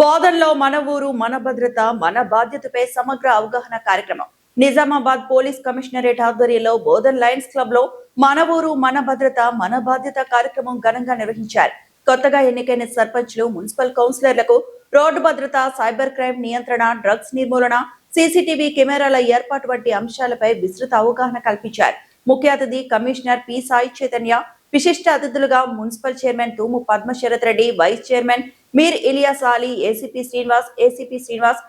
బోధన్లో మన ఊరు మన భద్రత మన బాధ్యతపై సమగ్ర అవగాహన కార్యక్రమం నిజామాబాద్ పోలీస్ కమిషనరేట్ ఆధ్వర్యంలో బోధన్ లయన్స్ క్లబ్ లో మన ఊరు మన భద్రత మన బాధ్యత కార్యక్రమం ఘనంగా నిర్వహించారు. కొత్తగా ఎన్నికైన సర్పంచ్లు, మున్సిపల్ కౌన్సిలర్లకు రోడ్డు భద్రత, సైబర్ క్రైమ్ నియంత్రణ, డ్రగ్స్ నిర్మూలన, సీసీటీవీ కెమెరాల ఏర్పాటు వంటి అంశాలపై విస్తృత అవగాహన కల్పించారు. ముఖ్య అతిథి కమిషనర్ పి సాయి చైతన్య, విశిష్ట అతిథులుగా municipal chairman Thumu Padmasharath Reddy, vice chairman Mir Ilyas Ali, ACP Srinivas,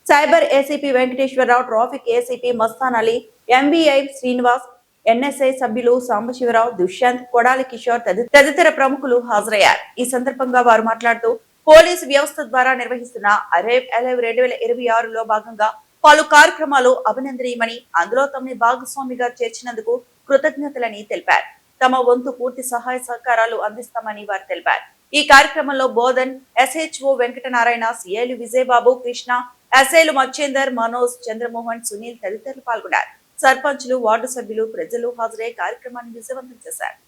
cyber ACP Venkateswara Rao, traffic ACP Mastan Ali, MBI Srinivas, NSI సభ్యులు సాంబశివరావు, దుష్యంత్, కొడాలి కిషోర్ తదితర ప్రముఖులు హాజరయ్యారు. ఈ సందర్భంగా వారు మాట్లాడుతూ పోలీసు వ్యవస్థ ద్వారా నిర్వహిస్తున్న అరేవ్ అలైవ్ 2026లో భాగంగా పలు కార్యక్రమాలు అభినందనీయమని, అందులో తమని భాగస్వామిగా చేర్చినందుకు కృతజ్ఞతలని తెలిపారు. తమ వంతు పూర్తి సహాయ సహకారాలు అందిస్తామని వారు తెలిపారు. ఈ కార్యక్రమంలో బోధన్ ఎస్హెచ్ఓ వెంకటనారాయణ, సిఐలు విజయబాబు, కృష్ణ, ఎస్ఐలు మచ్చేందర్, మనోజ్, చంద్రమోహన్, సునీల్ తదితరులు పాల్గొన్నారు. సర్పంచ్లు, వార్డు సభ్యులు, ప్రజలు హాజరై కార్యక్రమాన్ని విజయవంతం చేశారు.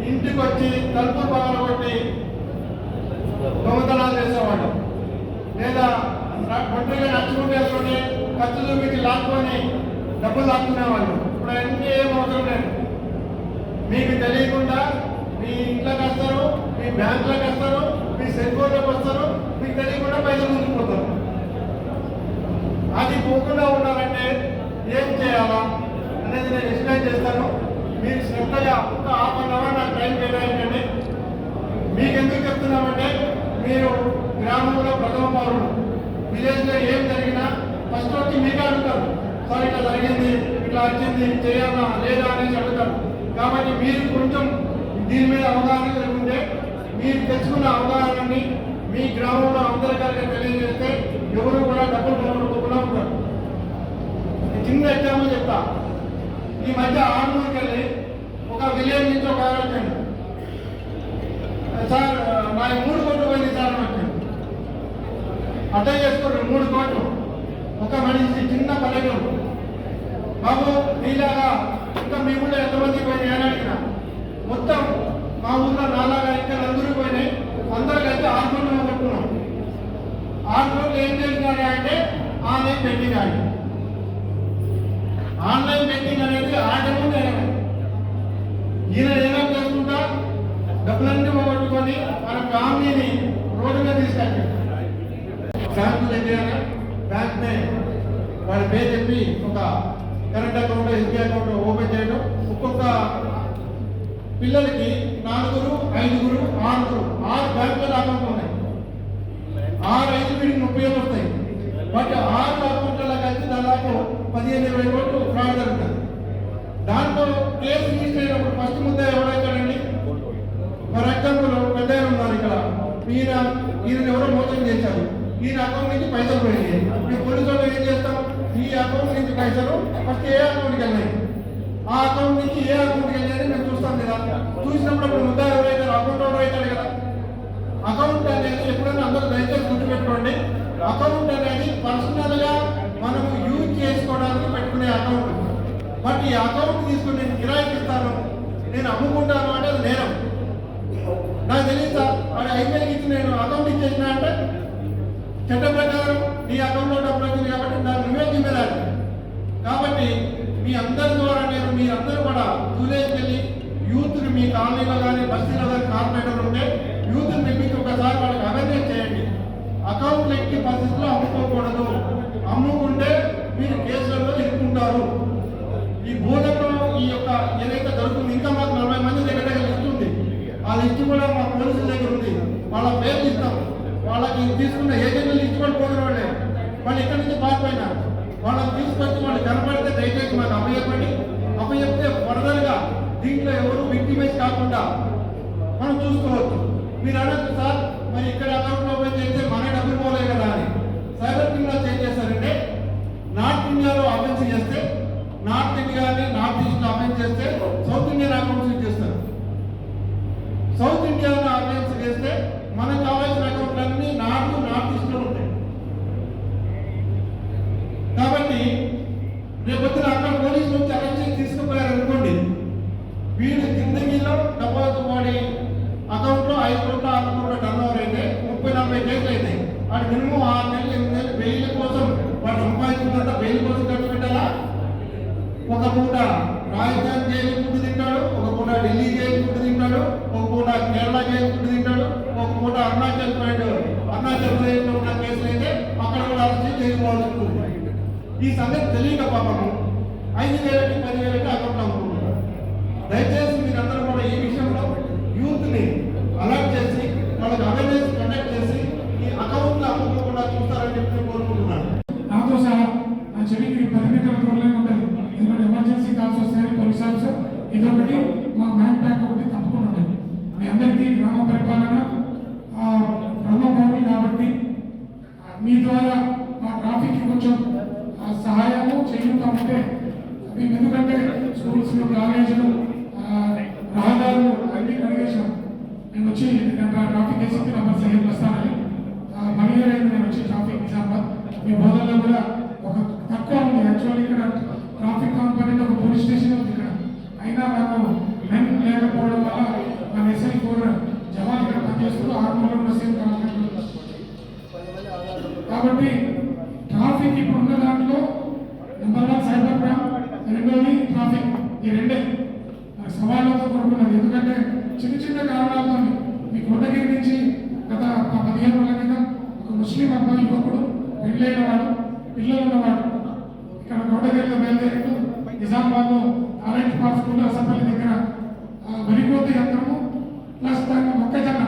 ఇంటికి వచ్చి తలుపు పగల కొట్టి దొంగతనాలు చేసేవాడు, లేదా ఒంటరిగా నచ్చుకుంటూ వేసుకొని ఖర్చు చూపించి లాక్కొని డబ్బులు లాక్కునేవాళ్ళు. ఇప్పుడు అన్నీ ఏం అవసరం లేదు. మీకు తెలియకుండా మీ ఇంట్లోకి వస్తారు, మీ బ్యాంకులోకి వస్తారు, మీ సెల్ ఫోన్లోకి వస్తారు, మీకు తెలియకుండా పైసలు ముందుకుపోతారు. అది పోకుండా ఉండాలంటే ఏం చేయాలా అనేది నేను ఎక్స్ప్లెయిన్ చేస్తాను. మీరు శ్రద్ధగా ఒక హాఫ్ అన్ అవర్ నాకు టైం కేటాయించండి. మీకు ఎందుకు చెప్తున్నామంటే, మీరు గ్రామంలో ప్రథమ పౌరులు, విలేజ్లో ఏం జరిగినా ఫస్ట్ వచ్చి మీకు అడుగుతారు, సార్ ఇట్లా జరిగింది, ఇట్లా వచ్చింది, చేయాలా లేదా అనేసి అడుగుతారు. కాబట్టి మీరు కొంచెం దీని మీద అవగాహన కలిగి మీరు తెచ్చుకున్న అవగాహనని మీ గ్రామంలో అందరికీ తెలియజేస్తే ఎవరు కూడా డబ్బులు పోగొట్టుకోకుండా ఉంటారు. చిన్న ఎగ్జాంపుల్ చెప్తా. ఈ మధ్య ఆర్మూర్కి వెళ్ళి ఒక విలేజ్ నుంచి ఒక ఆయన వచ్చాడు, సార్ మా 3 కోట్లు పోయింది సార్ అని వచ్చాడు. అర్థం చేసుకోండి, 3 కోట్లు ఒక మనిషి, చిన్న పల్లెటూరు. బాబు మీలాగా ఇంకా మీ ఊళ్ళో ఎంతమంది పోయినాయి అని అడిగిన, మొత్తం మా ఊళ్ళో నాలాగా ఇంకా నలుగురు పోయినాయి, అందరూ కలిసి 6 కోట్లు కొట్టుకున్నాం. 6 కోట్లు ఏం చేసినాడు అంటే ఆన్లైన్ బెట్టింగ్ ఆడి. ఆన్లైన్ బెట్టింగ్ అనేది ఆడము ఈయన ఏమో చేసుకుంటా డబ్బులన్నీ పోగొట్టుకొని మన ఫ్యామిలీని రోడ్డు మీద తీసుకెళ్ళాడు. బ్యాంకు దగ్గర బ్యాంక్ వాళ్ళ పేరు చెప్పి ఒక current account, SBI account open చేయడం. ఒక్కొక్క పిల్లలకి 4, 5, 6 బ్యాంకుల అకౌంట్లు ఉన్నాయి. 6, 5 వీటికి 30 ఏళ్ళు వస్తాయి. బట్ 6 అకౌంట్లలో కలిసి దాదాపు 15-20 కోట్లు ఫ్రాడ్ జరుగుతుంది. దాంట్లో కేసు రిజిస్టర్ అయినప్పుడు ఫస్ట్ ముద్ద ఎవరైతాడండి? ఫర్ ఎగ్జాంపుల్ పెద్ద ఉన్నారు ఇక్కడ, ఈయన ఎవరో మోసం చేశారు, ఈయన అకౌంట్ నుంచి పైసలు పోయినాయి. మేము పోలీసు వాళ్ళు ఏం చేస్తాం, ఈ అకౌంట్ నుంచి పైసలు ఫస్ట్ ఏ అకౌంట్కి వెళ్ళాయి, ఆ అకౌంట్ నుంచి ఏ అకౌంట్కి వెళ్ళాయని మేము చూస్తాం కదా. చూసినప్పుడు అప్పుడు ముద్ద ఎవరైతారు, అకౌంట్ ఎవరైతాడు కదా. అకౌంట్ అనేది ఎప్పుడైనా అందరూ దయచేసి గుర్తుపెట్టుకోండి, అకౌంట్ అనేది పర్సనల్ గా మనము యూజ్ చేసుకోవడానికి పెట్టుకునే అకౌంట్. బట్ ఈ అకౌంట్ తీసుకుని నేను కిరాయికి ఇస్తాను, నేను అమ్ముకుంటాను అంటే అది నేరం. నాకు తెలియదు సార్, వాడు 5,000 ఇచ్చి నేను అకౌంట్ ఇచ్చేసిన అంటే చట్ట ప్రకారం నీ అకౌంట్లో డబ్బులు వచ్చింది కాబట్టి దాన్ని నువ్వే జిమ్మేదారు. కాబట్టి మీ అందరి ద్వారా నేను మీరందరూ కూడా విలేజ్కి వెళ్ళి యూత్ని, మీ కాలనీలో కానీ బస్తీలో కానీ కార్పొరేటర్లు ఉంటే యూత్ని తెప్పించి ఒకసారి వాళ్ళకి అవేర్నెస్ చేయండి. అకౌంట్లు ఎక్కి పరిస్థితుల్లో అమ్ముకోకూడదు, అమ్ముకుంటే మీరు కేసులలో ఇరుక్కుంటారు. ఈ బోధనలో ఈ యొక్క ఏదైతే జరుగుతుంది, ఇంకా మాకు 40 మంది దగ్గర లిస్ట్ ఉంది. ఆ లిస్ట్ కూడా మా పోలీసుల దగ్గర ఉంది. వాళ్ళ పేర్లు ఇస్తాం. వాళ్ళకి తీసుకున్న ఏజెంట్ల లిస్ట్ కూడా పోగిన వాళ్ళే. వాళ్ళు ఇక్కడి నుంచి పారిపోయినారు. వాళ్ళని తీసుకొచ్చి వాళ్ళు కనపడితే దయచేసి మాకు అప్పచెప్పండి. అప్పచెప్తే ఫర్దర్గా దీంట్లో ఎవరు విక్టిమైజ్ కాకుండా మనం చూసుకోవచ్చు. మీరు అనొచ్చు సార్, మరి ఇక్కడ అకౌంట్లో ఓపెన్ చేస్తే మన డబ్బులు పోలే కదా అని. సైబర్ క్రిమినల్స్ ఏం చేస్తారంటే, నార్త్ ఇండియాలో అఫెన్స్ చేస్తే నార్త్ ఇండియాని నార్త్ ఈస్ట్ అఫెన్స్ చేస్తే సౌత్ ఇండియన్ అకౌంట్స్ చేస్తారు. సౌత్ ఇండియాలో అఫెన్స్ చేస్తే మనకు కావాల్సిన అకౌంట్లన్నీ నార్త్ ఈస్ట్లో ఉంటాయి. కాబట్టి రేపొద్దున అక్కడ పోలీసు నుంచి అరెస్ట్ చేసి తీసుకుపోయారు అనుకోండి, వీడు జిందగీలో డబ్బులతో వాడి అకౌంట్లో 5 కోట్ల 6 కోట్ల టర్న్ ఓవర్ అయితే 30-40 కేసులు అవుతాయి. వాడు మినిమం 6 నెలలు 8 నెలలు బెయిల్ కోసం వాడు సంపాదించుకుంటా బెయిల్ కోసం ఖర్చు పెట్టాలా? ఒక పూట రాజస్థాన్ జైలు ఫుడ్ తింటాడు, ఒక పూట ఢిల్లీ జైలు ఫుడ్ తింటాడు, ఒక పూట కేరళ జైలు ఫుడ్ తింటాడు, ఒక పూట అరుణాచల్ ప్రదేశ్లో ఉన్న కేసులు అయితే అక్కడ కూడా అరెస్ట్ చేసుకోవాల్సి ఉంటుంది. ఈ సంగతి తెలియక పాపము 5,000కి 10,000కి అకౌంట్ అమ్ముకుంటున్నారు. దయచేసి మీరందరూ కూడా ఈ విషయంలో యూత్ని అలర్ట్ చేసి వాళ్ళకి అవేర్నెస్ కండక్ట్ చేసి ఈ అకౌంట్లు అమ్ముకోకుండా చూస్తారని చెప్పి కోరుకుంటున్నాను. నాతో సహా నా చెవికి పరిమితుల దూరంలో ఉంటుంది. ఎందుకంటే ఎమర్జెన్సీ కాల్స్ వస్తాయని పోలీస్ ఆఫీసర్ ఇదొకటి, మా మ్యాన్ ప్యాక్ ఒకటి తప్పకుండా ఉంటుంది. మీ అందరికీ గ్రామ పరిపాలన బ్రహ్మభూమి కాబట్టి మీ ద్వారా మా ట్రాఫిక్కి కొంచెం సహాయము చేయుతా ఉంటే మేము, ఎందుకంటే స్కూల్స్ కాలేజీలు రహదారులు అన్ని కడిగేసాం. నేను వచ్చి ట్రాఫిక్ ఏసీపీ నంబర్ సైన్ వస్తానని మనీ నేను వచ్చి ట్రాఫిక్ నిజామాబాద్ మీ బోధనలో కూడా ఒక తక్కువ ఉంది. యాక్చువల్లీ ఇక్కడ ట్రాఫిక్ కాంపౌండ్ ఒక పోలీస్ స్టేషన్ ఉంది ఇక్కడ. అయినా నాకు మెన్ లేకపోవడం వల్ల మన SI4 జవాన్ ఇక్కడ పనిచేస్తూ 6 నెలలు సేమ్ కాబట్టి ట్రాఫిక్ ఇప్పుడు ఉన్న దాంట్లో నెంబర్ 1 సైబర్ క్రైమ్, రెండోది ట్రాఫిక్. ఈ రెండే సవాళ్ళతో కూడుకున్నది. ఎందుకంటే చిన్న కారణాలతో మీ కోటగిరి నుంచి గత 15 రోజుల క్రితం ఒక ముస్లిం అబ్బాయి యువకుడు పెళ్ళైన వాడు, పిల్లలు ఉన్నవాడు ఇక్కడ కోటగిరిలో బయలుదేరి నిజామాబాద్లో ఆరెంజ్ పార్క్ స్కూల్ అసంపల్లి దగ్గర వరికోత యంత్రము ప్లస్ దాన్ని మొక్కజొన్న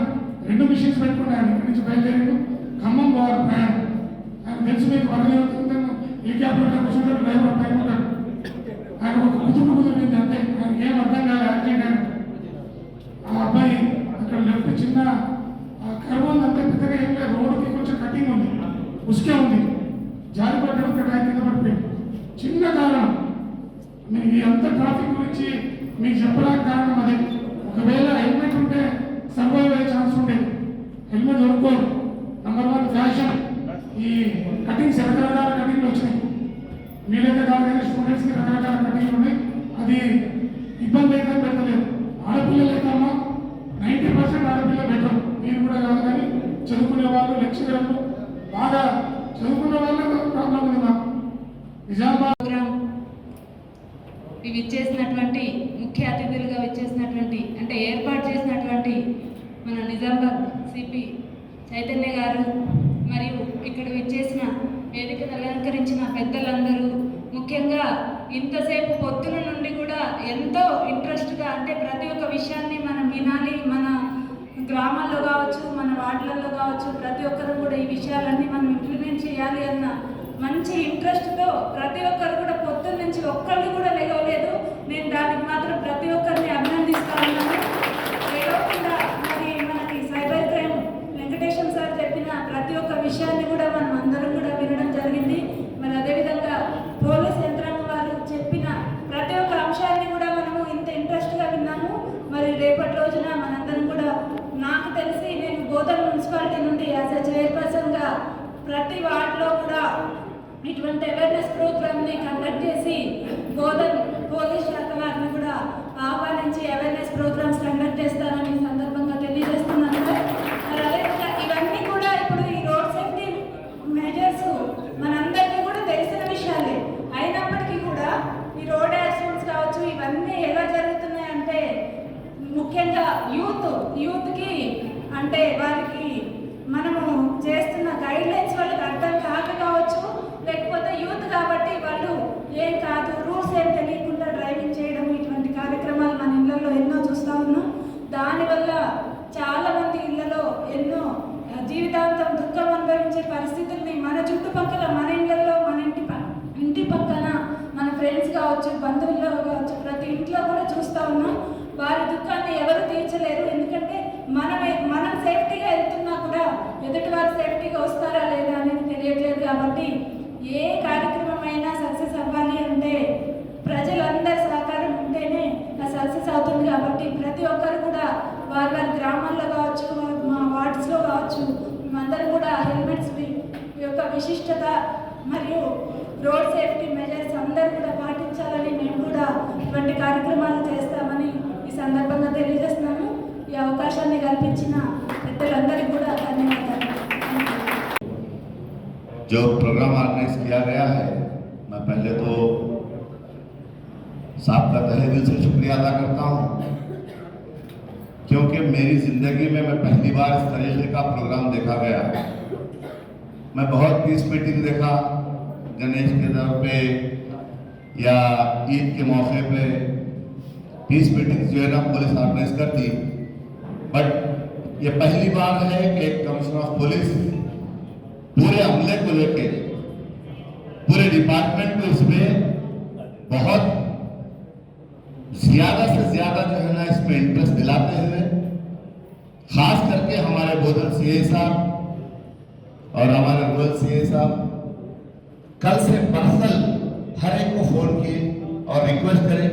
2 మిషన్స్ పెట్టుకున్నాడు. ఇక్కడి నుంచి బయలుదేరి ఖమ్మం పోవాలి ప్రయాణం. ఆయన తెలుసు మీకు వరద జరుగుతుందని హెలికాప్టర్ కూర్చుంటే డ్రైవర్ పైన ఉంటాడు. ఆయన ఒక కుదురుంది అంతే, ఆయనకి ఏం అర్థం కాదు యాక్సిడెంట్. ఆ అబ్బాయి అక్కడ లెఫ్ట్ చిన్న కర్వ్ ఉంది అంతే, పెద్దగా ఏం లేదు. రోడ్డుకి కొంచెం కటింగ్ ఉంది, ఉసుకే ఉంది. జారి పడ్డాడు, ఇక్కడ ఆయన కింద పడిపోయాడు. చిన్న కారణం. మీకు ఎంత ట్రాఫిక్ గురించి మీకు చెప్పడానికి కారణం అదే. ఒకవేళ హెల్మెట్ ఉంటే సర్వైవ్ అయ్యే ఛాన్స్ ఉండేది. హెల్మెట్ దొరుకోరు. Number 1 fashion. ఈ కటింగ్స్ రకరకాల కటింగ్లు వచ్చినాయి. మీరైతే కాదు కానీ స్టూడెంట్స్కి రకరకాల కటింగ్లు ఉన్నాయి. అది ఇబ్బంది అయితే పెట్టలేదు. ఆడపిల్లలు అయితే అమ్మా 90% ఆడపిల్ల బెటర్. మీరు కూడా కాదు కానీ చదువుకునే వాళ్ళు, లెక్చరర్లు, బాగా చదువుకున్న వాళ్ళకి ప్రాబ్లం ఉంది. మాకు నిజామాబాద్ విచ్చేసినటువంటి ముఖ్య అతిథులుగా విచ్చేసినటువంటి అంటే ఏర్పాటు చేసినటువంటి మన నిజామాబాద్ సిపి చైతన్య గారు, మరియు ఇక్కడ విచ్చేసిన వేదికను అలంకరించిన పెద్దలందరూ, ముఖ్యంగా ఇంతసేపు పొద్దున నుండి కూడా ఎంతో ఇంట్రెస్ట్గా అంటే ప్రతి ఒక్క విషయాన్ని మనం వినాలి, మన గ్రామాల్లో కావచ్చు, మన వార్డులలో కావచ్చు, ప్రతి ఒక్కరు కూడా ఈ విషయాలన్నీ మనం ఇంప్లిమెంట్ చేయాలి అన్న మంచి ఇంట్రెస్ట్తో ప్రతి ఒక్కరు కూడా పొద్దున్న నుంచి ఒక్కళ్ళు కూడా లేవలేదు. నేను దానికి మాత్రం ప్రతి ఒక్కరిని అభినందిస్తా ఉన్నాను. లేకుండా మరి మనకి సైబర్ క్రైమ్ వెంకటేశ్వర సార్ చెప్పిన ప్రతి ఒక్క విషయాన్ని కూడా మనం అందరం కూడా వినడం జరిగింది. మరి అదేవిధంగా పోలీస్ యంత్రాంగం వారు చెప్పిన ప్రతి ఒక్క అంశాన్ని కూడా మనము ఇంత ఇంట్రెస్ట్గా విన్నాము. మరి రేపటి రోజున మనందరం కూడా, నాకు తెలిసి నేను బోధన్ మున్సిపాలిటీ నుండి యాజ్ ఎ చైర్పర్సన్గా ప్రతి వార్డులో కూడా ఇటువంటి అవేర్నెస్ ప్రోగ్రామ్ని కండక్ట్ చేసి బోధన్ పోలీస్ శాఖ వారిని కూడా ఆహ్వానించి అవేర్నెస్ ప్రోగ్రామ్స్ కండక్ట్ చేస్తారని సందర్భంగా తెలియజేస్తున్నాను. మరి అదేవిధంగా ఇవన్నీ కూడా ఇప్పుడు ఈ రోడ్ సేఫ్టీ మెజర్స్ మనందరికీ కూడా తెలిసిన విషయాలే. అయినప్పటికీ కూడా ఈ రోడ్ యాక్సిడెంట్స్ కావచ్చు, ఇవన్నీ ఎలా జరుగుతున్నాయంటే ముఖ్యంగా యూత్కి అంటే వారికి మనము చేస్తున్న గైడ్ లైన్స్ వాళ్ళకి అర్థం కాక కావచ్చు, లేకపోతే యూత్ కాబట్టి చాలా మంది ఇళ్లలో ఎన్నో జీవితాంతం దుఃఖం అనుభవించే పరిస్థితుల్ని మన చుట్టుపక్కల, మన ఇళ్లలో, మన ఇంటి పక్కన, మన ఫ్రెండ్స్ కావచ్చు, బంధువుల్లో కావచ్చు, ప్రతి ఇంట్లో కూడా చూస్తూ ఉన్నాం. వారి దుఃఖాన్ని ఎవరు తీర్చలేరు. ఎందుకంటే మనం సేఫ్టీగా వెళ్తున్నా కూడా ఎదుటి వారు సేఫ్టీగా వస్తారా లేదా అనేది తెలియట్లేదు. కాబట్టి ఏ కార్యక్రమం అయినా సక్సెస్ అవ్వాలి అంటే ప్రజలందరి సహకారం ఉంటేనే సక్సెస్ అవుతుంది. కాబట్టి ప్రతి ఒక్కరు కూడా వారి వారి గ్రామాల్లో కావచ్చు, మా వార్డ్స్లో కావచ్చు, మేమందరూ కూడా హెల్మెట్స్ యొక్క విశిష్టత మరియు రోడ్ సేఫ్టీ మెజర్స్ అందరూ కూడా పాటించాలని మేము కూడా ఇటువంటి కార్యక్రమాలు చేస్తామని ఈ సందర్భంగా తెలియజేస్తున్నాము. ఈ అవకాశాన్ని కల్పించిన పెద్దలందరికీ కూడా ధన్యవాదాలు. जो प्रोग्राम ऑर्गेनाइज किया गया है, मैं पहले तो साहब का तहे दिल से शुक्रिया अदा करता हूँ, क्योंकि मेरी ज़िंदगी में मैं पहली बार इस तरीके का प्रोग्राम देखा गया। मैं बहुत पीस मीटिंग देखा, गणेश के दर पे या ईद के मौके पे पीस मीटिंग जो है ना पुलिस ऑर्गेनाइज करती, बट ये पहली बार है कि एक कमिश्नर ऑफ पुलिस पूरे हमले को लेके पूरे डिपार्टमेंट को इसमें बहुत ज्यादा से ज्यादा जो है ना इसमें इंटरेस्ट दिलाते हुए, खास करके हमारे बोधन सीए साहब और हमारे रूरल सीए साहब कल से पर्सनल हर एक को फोन किए और रिक्वेस्ट करें,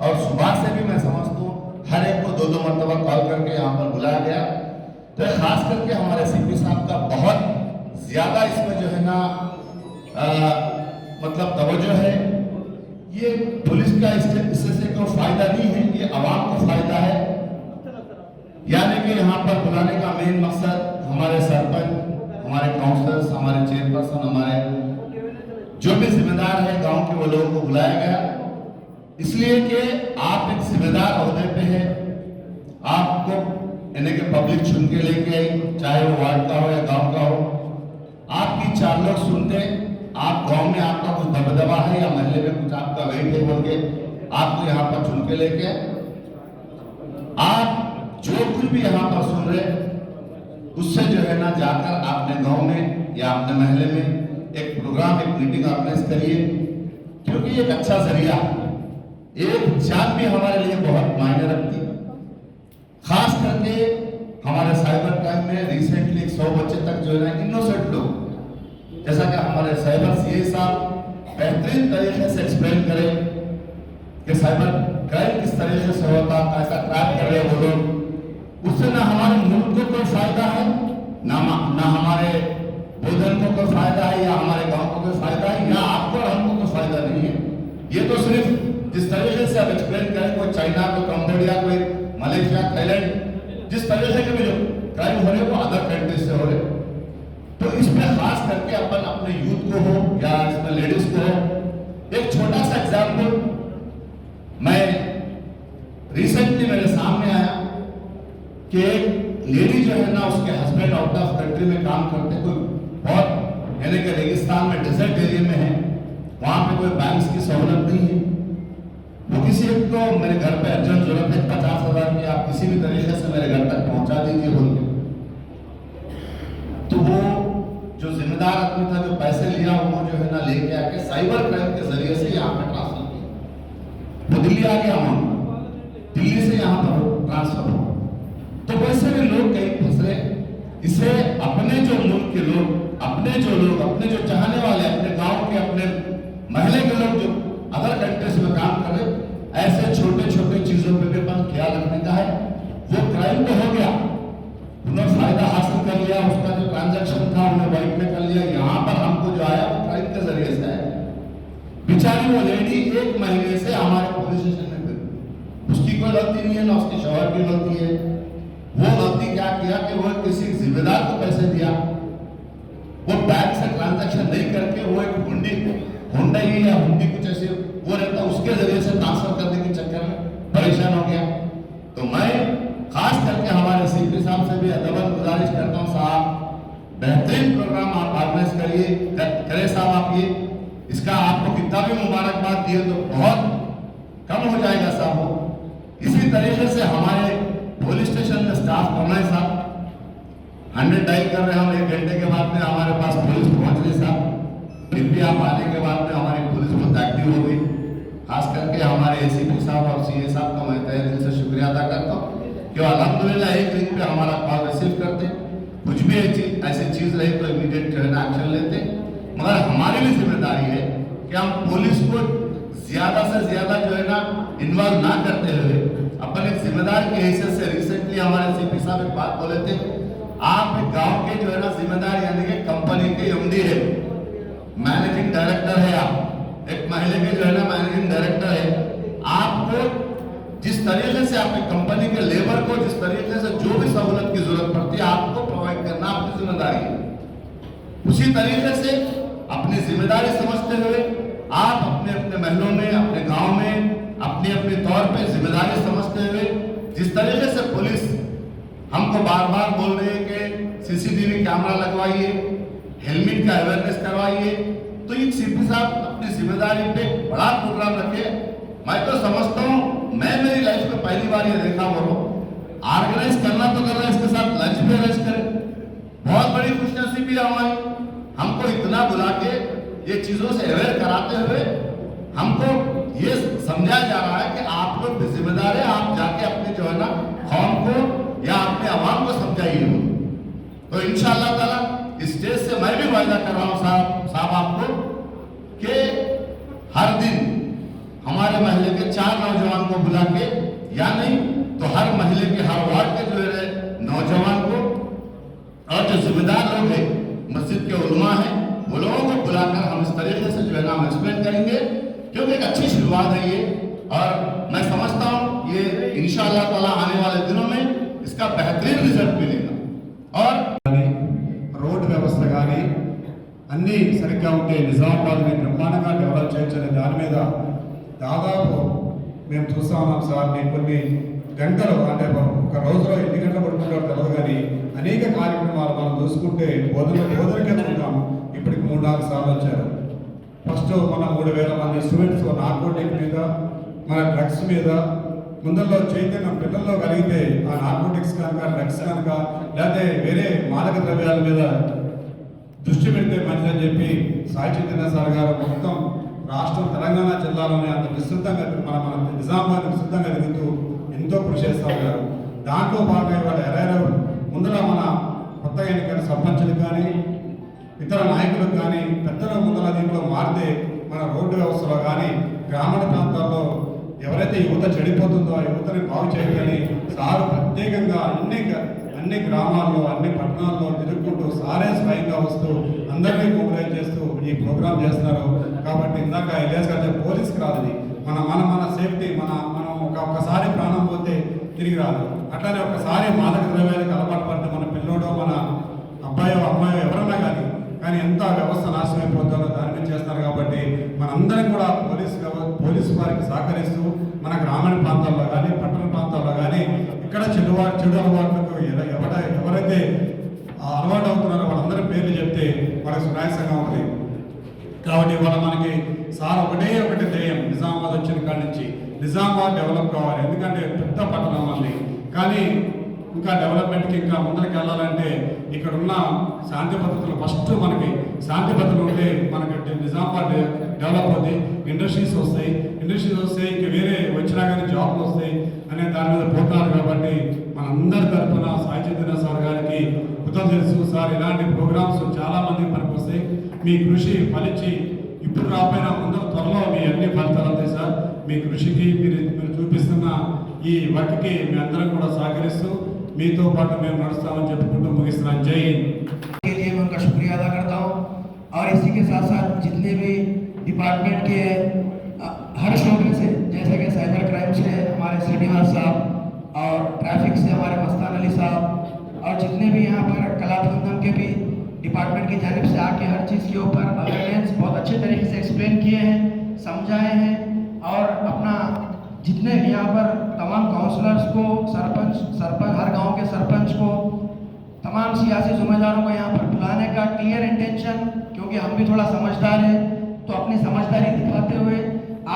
और सुबह से भी मैं समझता हूँ हर एक को 2-2 मरतबा कॉल करके यहाँ पर बुलाया गया। तो खास करके हमारे सीपी साहब का बहुत ज्यादा इसमें जो है ना मतलब तवज्जो है। ये पुलिस का इससे कोई फायदा नहीं है, ये आवाम को फायदा है। यानी कि यहाँ पर बुलाने का मेन मकसद हमारे सरपंच, हमारे काउंसलर्स, हमारे चेयरपर्सन, हमारे जो भी जिम्मेदार है गांव के, वो लोगों को बुलाया गया इसलिए कि आप एक जिम्मेदार ओहदे पे है। आपको यानी कि पब्लिक चुन के लेके आई, चाहे वो वार्ड का हो या गांव का हो, आपकी 4 लोग सुनते, आप गांव में आपका कुछ दबदबा है या महल्ले में कुछ आपका वेट है बोल के आपको यहाँ पर चुन के लेके, आप जो कुछ भी यहाँ पर सुन रहे उससे जो है ना जाकर अपने गांव में या अपने महल्ले में एक प्रोग्राम, एक मीटिंग ऑर्गेनाइज करिए, क्योंकि एक अच्छा जरिया, एक जान भी हमारे लिए बहुत मायने रखती। खास करके हमारे साइबर क्राइम में रिसेंटली 100 बच्चे तक जो है ना इनोसेंट लोग, जैसा कि हमारे साइबर सीए साहब बेहतरीन तरीके से एक्सप्लेन करें कि साइबर क्राइम किस तरीके से होता, कैसा क्राइम कर रहे वो लोग, उससे ना हमारे मुल्क को कोई फायदा है, ना हमारे बोधन को कोई फायदा है, या हमारे गांव को कोई फायदा है, या आपको और हमको कोई फायदा नहीं है। ये तो सिर्फ जिस तरीके से आप एक्सप्लेन करें, कोई चाइना, कोई कंबोडिया, कोई मलेशिया, थाईलैंड, जिस तरीके के भी जो क्राइम हो रहे वो अदर कंट्रीज से हो रहे, तो इसमें खास करके अपन अपने यूथ को हो या इसमें लेडीज को हो, एक छोटा सा एग्जाम्पल मैं रिसेंटली मेरे सामने आया कि एक लेडी जो है ना उसके हस्बैंड आउट ऑफ कंट्री में काम करते, कोई बहुत यानी कि रेगिस्तान में, डेजर्ट एरिया में है, वहां पे कोई बैंक्स की सहूलत नहीं है, वो किसी एक को मेरे घर पे अर्जेंट जरूरत है 50,000 की, आप किसी भी तरीके से मेरे घर तक पहुंचा दीजिए बोल के, तो वो जो जिम्मेदार आदमी था जो पैसे लिया वो जो है ना लेके आके साइबर क्राइम के जरिए से यहाँ पे ट्रांसफर किया, वो दिल्ली आ गया, वहां दिल्ली से यहाँ पर ट्रांसफर हो, तो वैसे भी लोग कहीं फंस रहे। इसे अपने जो मुल्क के लोग, अपने जो चाहने वाले, अपने गांव के, अपने महल्ले के लोग जो अदर कंट्रीज में काम कर रहे, ऐसे छोटे छोटे चीजों पे भी अपन ख्याल रखने का है। वो क्राइम तो हो गया, उन्होंने फायदा हासिल कर लिया, उसका जो ट्रांजैक्शन था उन्हें वाइट में कर लिया, यहाँ पर हमको जो आया वो क्राइम के जरिए से आया। बेचारी वो लेडी 1 महीने से हमारे पुलिस स्टेशन में फिर, उसकी कोई गलती नहीं है, ना उसके शौहर की गलती है। वो गलती क्या किया कि वो किसी जिम्मेदार को पैसे दिया, वो बैंक से ट्रांजैक्शन नहीं करके वो एक हुंडई या हुंडी कुछ ऐसे वो रहता, उसके जरिए से ट्रांसफर करने के चक्कर में परेशान हो गया। तो मैं खास करके हमारे सीपी साहब से भी अदबन गुजारिश करता हूँ, साहब बेहतरीन प्रोग्राम आप ऑर्गेनाइज करें साहब, आप ये इसका आपको कितना भी मुबारकबाद दिए तो बहुत कम हो जाएगा साहब। इसी तरीके से हमारे पुलिस स्टेशन में स्टाफ करना है साहब, 100 डायल कर रहे हैं हम, 1 घंटे के बाद में हमारे पास पुलिस पहुंच गई साहब। फिर भी आप आने के बाद में हमारी पुलिस बहुत एक्टिव हो गई। खास करके हमारे एसीपी साहब और सीए साहब का मैं तहे दिल से शुक्रिया अदा करता हूँ कि अल्हम्दुलिल्लाह एक दिन पे हमारा कॉल रिसीव करते, कुछ भी ऐसी चीज़ रही तो इमीडिएट जो है ना एक्शन लेते। मगर हमारी भी जिम्मेदारी है कि हम पुलिस को ज़्यादा से ज़्यादा जो है ना इन्वॉल्व ना करते हुए अपन एक जिम्मेदार की हैसियत से रिसेंटली हमारे सीपी साहब एक बात बोले थे, आप एक गांव के जो है ना जिम्मेदार यानी कि कंपनी के एमडी है, मैनेजिंग डायरेक्टर है, आप एक महीने के जो है ना मैनेजिंग डायरेक्टर है, आपको जिस तरीके से आपकी कंपनी के लेबर को जिस तरीके से जो भी सहूलत की जरूरत पड़ती है आपको प्रोवाइड करना आपकी जिम्मेदारी है। उसी तरीके से अपनी जिम्मेदारी समझते हुए आप अपने अपने महलों में, अपने गांव में अपने अपने तौर पे जिम्मेदारी समझते हुए जिस तरीके से पुलिस हमको बार बार बोल रही है कि सीसीटीवी कैमरा लगवाइए, हेलमेट का अवेयरनेस करवाइए, तो ये सीपी साहब अपनी जिम्मेदारी पे बड़ा प्रोग्राम रखे। मैं तो समझता हूँ, मैं मेरी लाइफ में पहली बार ये देखा बोलो, ऑर्गेनाइज करना तो करना, इसके साथ लंच भी अरेंज करें, बहुत बड़ी खुशनसीबी है हमारी। हमको इतना बुला के ये चीजों से अवेयर कराते हुए हमको ये समझाया जा रहा है कि आप लोग भी जिम्मेदार है, आप जाके अपने जो है ना कौम को या अपने आवाम को समझाइए। तो इंशाअल्लाह ताला इस स्टेज से मैं भी वायदा कर रहा हूँ साहब आपको कि हर दिन हमारे महल्ले के 4 नौजवान को बुला के, या नहीं तो हर महल्ले के हर वार्ड के जो है नौजवान को और जो जिम्मेदार लोग हैं मस्जिद के उलमा हैं वो लोगों को बुलाकर हम इस तरीके से जो है ना हम एक्सप्लेन करेंगे, क्योंकि एक अच्छी शुरुआत है ये। और मैं समझता हूँ ये इंशाअल्लाह ताला आने वाले दिनों में इसका बेहतरीन रिजल्ट मिलेगा। और రోడ్డు వ్యవస్థ కానీ అన్నీ సరిగ్గా ఉంటే నిజామాబాద్ని బ్రహ్మాండంగా డెవలప్ చేయొచ్చనే దాని మీద దాదాపు మేము చూస్తా ఉన్నాం సార్. నేను కొన్ని గంటలు అంటే ఒక రోజులో ఎన్ని గంటలు పడుకుంటారో తెలియదు, కానీ అనేక కార్యక్రమాలు మనం చూసుకుంటే బోధనకే ఉంటాము. ఇప్పటికి 3-4 సార్లు వచ్చారు. ఫస్ట్ మన 3000 మంది స్టూడెంట్స్ నార్కోటిక్ మీద, మన డ్రగ్స్ మీద ముందరలో చైతన్యం పిల్లల్లో కలిగితే ఆ నార్కోటిక్స్ కనుక, డ్రగ్స్ కనుక, లేకపోతే వేరే మాదక ద్రవ్యాల మీద దృష్టి పెడితే మంచిదని చెప్పి సాయి చైతన్య సార్ గారు మొత్తం రాష్ట్రం తెలంగాణ జిల్లాలోనే అంత విస్తృతంగా మన నిజామాబాద్ విస్తృతంగా తిరుగుతూ ఎంతో కృషి చేస్తూ ఉన్నారు. దాంట్లో భాగంగా ఇవాళ ఎరైరవ్ ముందర మన కొత్తగా ఎన్నికైన సర్పంచులకు కానీ ఇతర నాయకులకు కానీ పెద్దల ముందర దీంట్లో మారితే మన రోడ్డు వ్యవస్థలో కానీ గ్రామీణ ప్రాంతాల్లో ఎవరైతే యువత చెడిపోతుందో ఆ యువతని బాగు చేయాలని సార్ ప్రత్యేకంగా అన్ని గ్రామాల్లో అన్ని పట్టణాల్లో తిరుగుకుంటూ సారే స్వయంగా వస్తూ అందరినీ మొబిలైజ్ చేస్తూ ఈ ప్రోగ్రామ్ చేస్తున్నారు. కాబట్టి ఇందాక ఇలియాస్ గారు పోలీస్కి రాదు ఇది, మన సేఫ్టీ, మనం ఒక్కసారి ప్రాణం పోతే తిరిగి రాదు. అట్లానే ఒకసారి మాదక ద్రవ్యాలకు అలవాటు పడితే మన పిల్లోడో మన అబ్బాయో అమ్మాయో ఎవరన్నా కానీ ఎంత వ్యవస్థ నాశనం అయిపోతుందో దాని మీద చేస్తున్నారు. కాబట్టి మనందరం కూడా పోలీసు వారికి సహకరిస్తూ మన గ్రామీణ ప్రాంతాల్లో కానీ పట్టణ ప్రాంతాల్లో కానీ ఇక్కడ చెడు అలవాట్లకు ఎవరైతే అలవాటు అవుతున్నారో వాళ్ళందరి పేర్లు చెప్తే వాళ్ళకి సునాయాసంగా ఉంది. కాబట్టి ఇవాళ మనకి సార్ ఒకటి ధ్యేయం, నిజామాబాద్ వచ్చిన కాడి నుంచి నిజామాబాద్ డెవలప్ కావాలి. ఎందుకంటే పెద్ద పట్టణం మళ్ళీ, కానీ ఇంకా డెవలప్మెంట్కి ఇంకా ముందరికి వెళ్ళాలంటే ఇక్కడ ఉన్న శాంతి భద్రతలు ఫస్ట్ మనకి శాంతి భద్రతలు ఉంటే మనకి నిజామాబాద్ డెవలప్ అవుతాయి, ఇండస్ట్రీస్ వస్తాయి ఇంక వేరే వచ్చినా కానీ జాబ్లు వస్తాయి అనే దాని మీద పోతున్నారు. కాబట్టి మనందరి తరఫున సాయి చైతన్య సార్ గారికి కృతజ్ఞతలు. సార్ ఇలాంటి ప్రోగ్రామ్స్ చాలా మందికి మనకు వస్తాయి. మీ కృషి ఫలించి ఇప్పుడు రాపోయినా ముందు త్వరలో మీ అన్ని ఫలితాలు అవుతాయి సార్. మీ కృషికి మీరు చూపిస్తున్న ఈ వర్క్కి మీ అందరం కూడా సహకరిస్తూ మీతో పాటు మేము నడుస్తామని చెప్పుకుంటూ ముగిస్తున్నాను. జై హింద్. के लिए मैं उनका शुक्रिया अदा करता हूँ। और इसी के साथ साथ जितने भी डिपार्टमेंट के हर शोबे से, जैसे कि साइबर क्राइम से हमारे श्रीनिवास साहब और ट्रैफिक से हमारे मस्तान अली साहब और जितने भी यहाँ पर कलाबंधन के भी डिपार्टमेंट की जानिब से आके हर चीज़ के ऊपर अवेयरनेस बहुत अच्छे तरीके से एक्सप्लेन किए हैं, समझाए हैं। और अपना जितने भी यहाँ पर तमाम काउंसलर्स को, सरपंच हर गांव के सरपंच को, तमाम सियासी जिम्मेदारों को यहाँ पर बुलाने का क्लियर इंटेंशन, क्योंकि हम भी थोड़ा समझदार हैं, तो अपनी समझदारी दिखाते हुए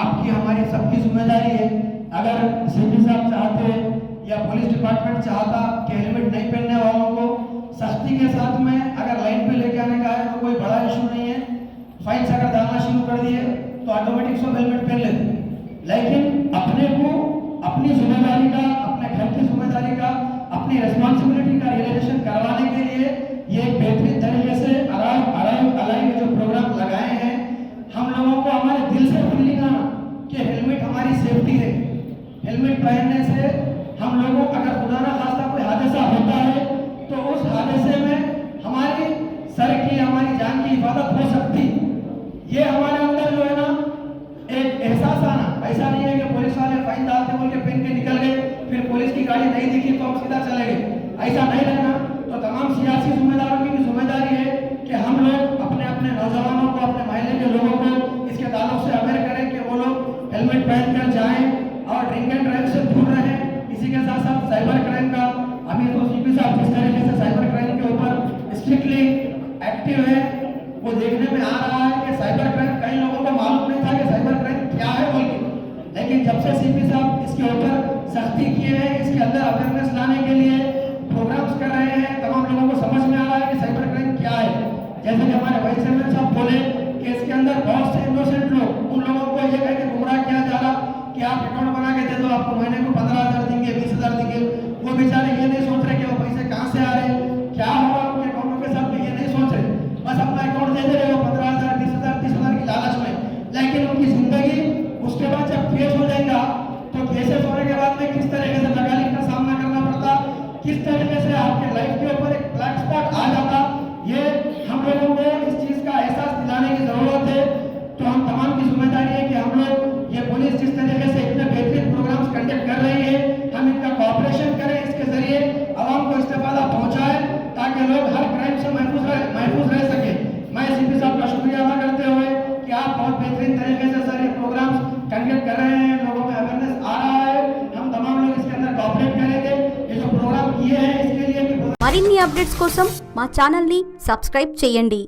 आपकी हमारी सबकी जिम्मेदारी है। अगर सीपी साहब चाहते या पुलिस डिपार्टमेंट डिपार्टमेंट चाहता कि हेलमेट नहीं पहनने वालों को सख्ती के साथ में अगर लाइन पे लेके आने का है तो कोई बड़ा इशू नहीं है, फाइन अगर डालना शुरू कर दिए तो ऑटोमेटिक सब हेलमेट पहन लेते। लेकिन अपने को अपनी जिम्मेदारी का, अपने घर की जिम्मेदारी का, अपनी रिस्पॉन्सिबिलिटी का रियलाइजेशन करवाने के लिए ये बेहतरीन तरीके से अलाइव जो प्रोग्राम लगाए हैं, हम लोगों को हमारे दिल से फीलिंग आना कि हेलमेट हमारी सेफ्टी है। हेलमेट पहनने से हम लोगों अगर खुदा ना खास्ता कोई हादसा होता है तो उस हादसे में हमारी सर की, हमारी जान की हिफाजत हो सकती। ये हमारे अंदर जो है ना एक एहसास आना, ऐसा नहीं है कि पुलिस वाले फाइन डालते बोल के पहन के निकल गए, फिर पुलिस की गाड़ी नहीं दिखी तो हम सीधा चले गए, ऐसा नहीं रहना। तो तमाम सियासी जिम्मेदारों की भी जिम्मेदारी है कि हम लोग अपने अपने नौजवानों को, अपने महल्ले के लोगों को इसके ताल्लुक से अवेयर करें कि वो लोग हेलमेट पहन कर जाएं और ड्रिंक एंड ड्राइव से दूर रहें। इसी के साथ साथ साइबर क्राइम का अभी तो सीपी साहब जिस तरीके से साइबर क्राइम के ऊपर स्ट्रिक्टली एक्टिव है, वो देखने में आ रहा है कि साइबर क्राइम, कई लोगों को मालूम नहीं था कि साइबर क्राइम क्या है बोल के, लेकिन जब से सीपी साहब इसके ऊपर सख्ती किए हैं, इसके अंदर अवेयरनेस लाने के लिए प्रोग्राम्स कर रहे हैं, तमाम लोगों को समझ में आ रहा है कि साइबर क्राइम क्या है। जैसे कि हमारे वाइस चेयरमैन साहब बोले कि इसके अंदर बहुत से इनोसेंट लोग, उन लोगों को ये कह के गुमराह किया जा रहा कि आप अकाउंट बना के दे दो, आपको महीने को 15,000 देंगे, 20,000 देंगे। वो बेचारे ये नहीं सोच रहे कि वो पैसे कहाँ से आ रहे हैं, क्या होगा उनके अकाउंटों के साथ में, ये नहीं सोच रहे, बस अपना अकाउंट दे दे रहे हो 15,000, 20,000, 30,000 की लालच में। लेकिन उनकी जिंदगी उसके बाद जब केस हो जाएगा तो केसेस होने के बाद में किस तरीके से तकालीफ का सामना करना पड़ता, किस तरीके से आपके लाइफ के ऊपर एक ब्लैक स्पॉट आ जाता, ये हम लोगों को इस चीज का एहसास दिलाने की जरूरत है। तो हम तमाम की जिम्मेदारी है कि हम लोग ये पुलिस जिस तरीके से इतने बेहतरीन प्रोग्राम्स कंडक्ट कर रही है, हम इनका कोऑपरेशन करें, इसके जरिए आवाम को इस्तेफादा पहुंचाए ताकि लोग हर क्राइम से महफूज रह सके। मैं सीपी साहब का शुक्रिया अदा करते हुए कि आप बहुत बेहतरीन तरीके से सर ये प्रोग्राम्स कंडक्ट कर रहे हैं, लोगों में अवेयरनेस आ रहा है, हम तमाम लोग इसके अंदर कोऑपरेट करेंगे। ये जो प्रोग्राम किए हैं इसके लिए भी మరిన్ని అప్డేట్స్ కోసం మా ఛానల్ ని సబ్స్క్రైబ్ చేయండి।